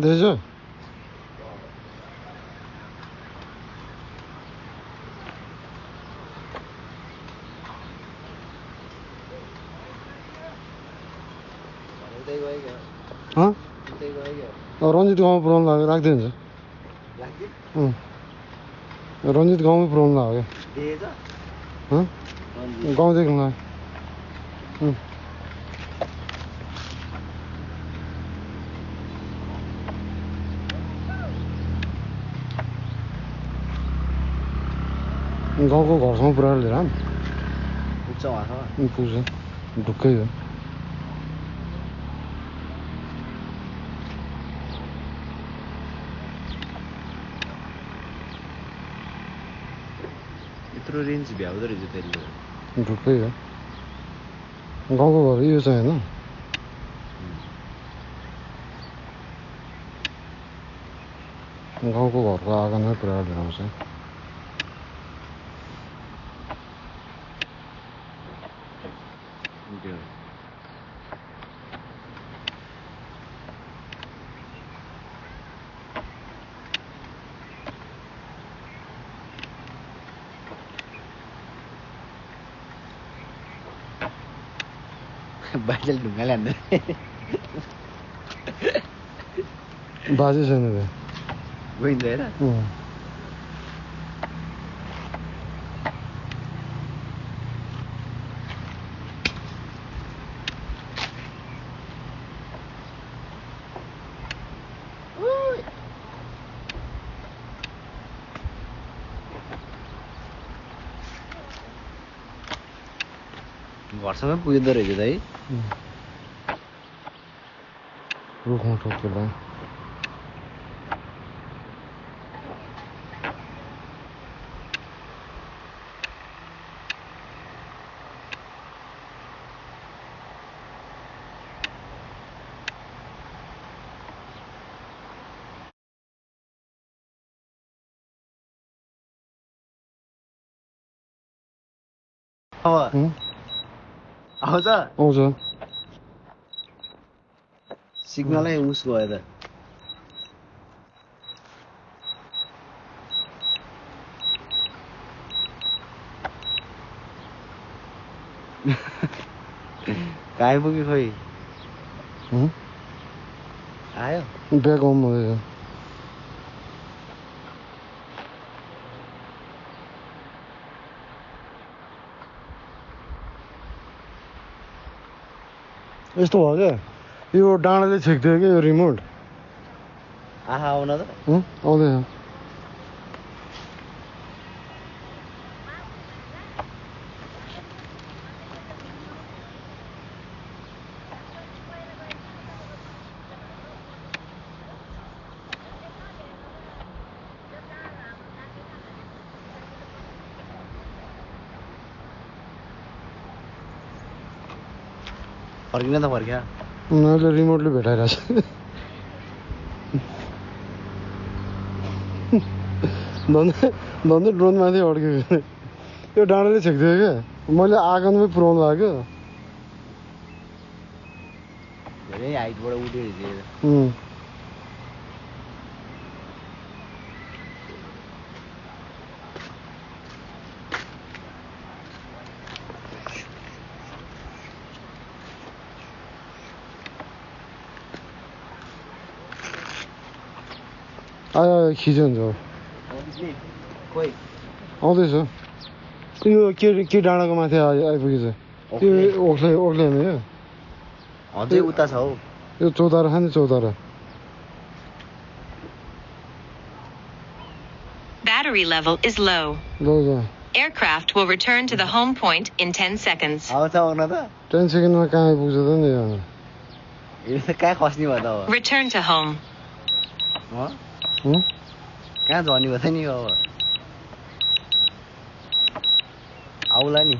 देख्छौ रञ्जित गाउँमा पुऱ्याउनु लाग्यो राख्दै हुन्छ रञ्जित गाउँमै पुऱ्याउनु लाग्यो गाउँदेखि लाग्यो गाउँको घरसम्म पुऱ्याएर लिएर पुग्छ ढुक्कै हो यत्रो रेन्ज भ्याउँदो रहेछ त्यसले ढुक्कै हो गाउँको घर यो चाहिँ होइन गाउँको घरको आँगनमै पुऱ्याएर लिएर आउँछ बाजेले ढुङ्गा ल्यान्दैन बाजे छैन त्यो गइन्छ होइन घरसँगै पुग्दो रहेछ त है रुखमा ठोकेर आउँछ आउँछ सिग्नलै उस गयो त कहाँ आइपुग्यो खोइ आयो ब्याग आउनु हुँदैछ यस्तो भयो क्या यो डाँडाले छेक्थ्यो क्या यो रिमोट आहा आउन त आउँदैछ फर्किन त फर्क्या उनीहरूले रिमोटले भेटाइरहेछ धन्दै ड्रोनमाथि अड्केको यो डाँडाले छेक्थ्यो क्या मैले आँगनमै पुऱ्याउनु लाग्यो धेरै हाइटबाट उठ्यो रहेछ आयो खिच्यो हुन्छ आउँदैछ यो के डाँडाको माथि आइपुगेछ त्यो ओख्ले होइन क्या अझै उता छ हौ यो चौतारा छ नि चौतारा Battery level is low. Aircraft will return to the home point in 10 seconds. आउँछ आउन त 10 सेकेन्डमा कहाँ आइपुग्छ त नि यो त कहाँ खस्ने भयो त अब Return to home. कहाँ झर्ने भयो त नि अब आउला नि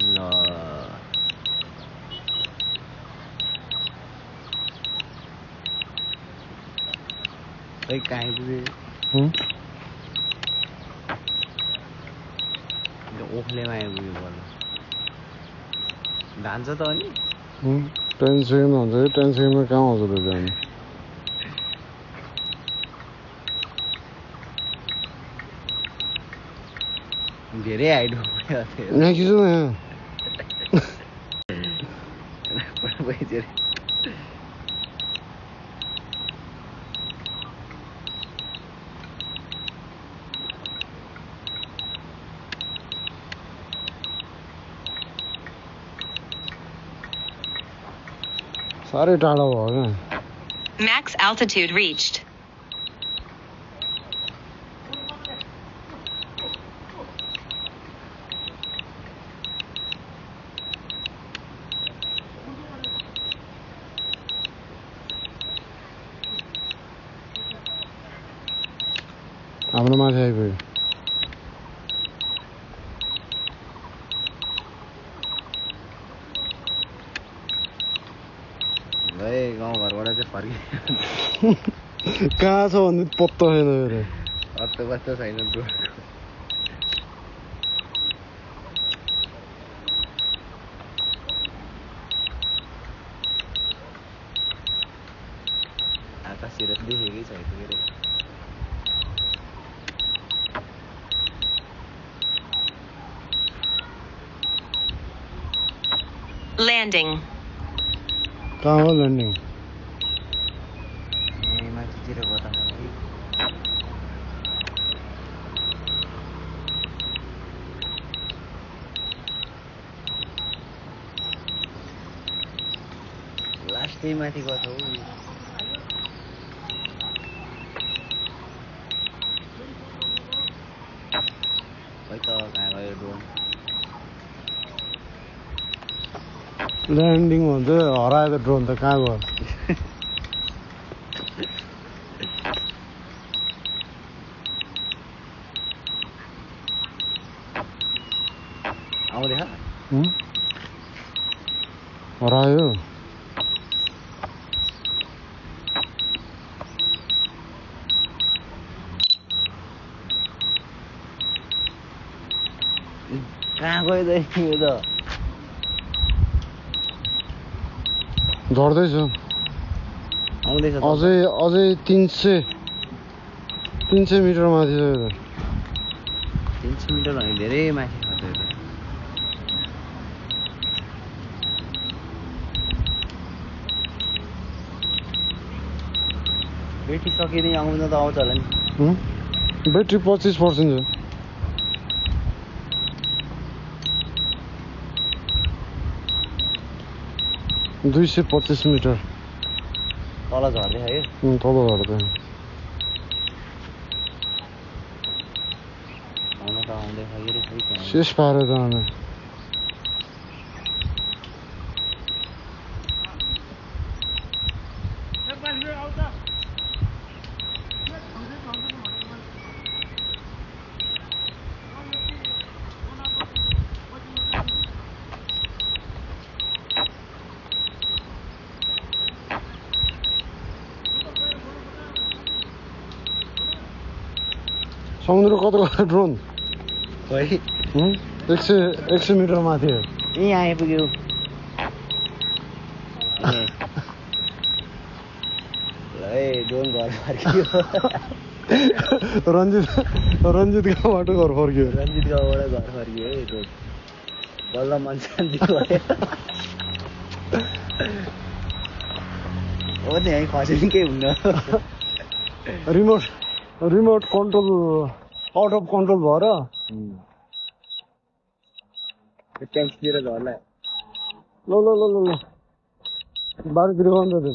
ल खै कहाँ आइपुग्यो ओखलेमा आइपुग्यो बल्ल धान्छ त अनि 10 सेकेन्ड हुन्छ 10 सेकेन्डमा कहाँ आउँछ त जानु धेरै हाइट भयो यहाँ खिच्नु न यहाँ साह्रै टाढा भयो क्या Max altitude reached. हाम्रो माथि आइपुग्यो है गाउँघरबाट चाहिँ फर्कियो कहाँ छ भन्ने पत्तो छैन मेरो अत्तो बत्तो छैन डुवर्सको आकाशतिर देखेकै छैन के अरे Landing. कहाँ हो ल्यान्डिङ माथितिर बताउनु लास्टै माथि गएको हौ खै त कहाँ गयो ड्रोन ल्यान्डिङ भन्छ हरायो त ड्रोन त कहाँ गयो आउँदैछ हरायो कहाँ गयो त यो त झर्दैछ आउँदैछ त अझै 300 मिटर माथि छ यो त 300 मिटर भने धेरै माथि छ त यो त ब्याट्री सकिँदै आउन त आउँछ होला नि ब्याट्री 25% छ 225 मिटर तल झर्दै है तल झर्दै आउन त आउँदैछ यो रे खै शेष पारेर जाने समुद्र कत्रो ड्रोन खै 100 मिटर माथि हो यहाँ आइपुग्यो ल है ड्रोन घर फर्कियो रञ्जित गाउँबाट घर फर्कियो रञ्जित गाउँबाट घर फर्कियो है ड्रोन बल्ल मन शान्ति भयो हो नि है खसेन केही हुन्न remote control out of control भएर ट्याङ्कतिर झर्ला ल बारीतिर गर्नु त त्यो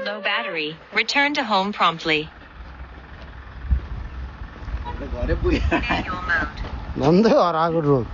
Low battery. Return to home promptly. घरै पुग्यो Manual mode. झन्डै हराएको ड्रोन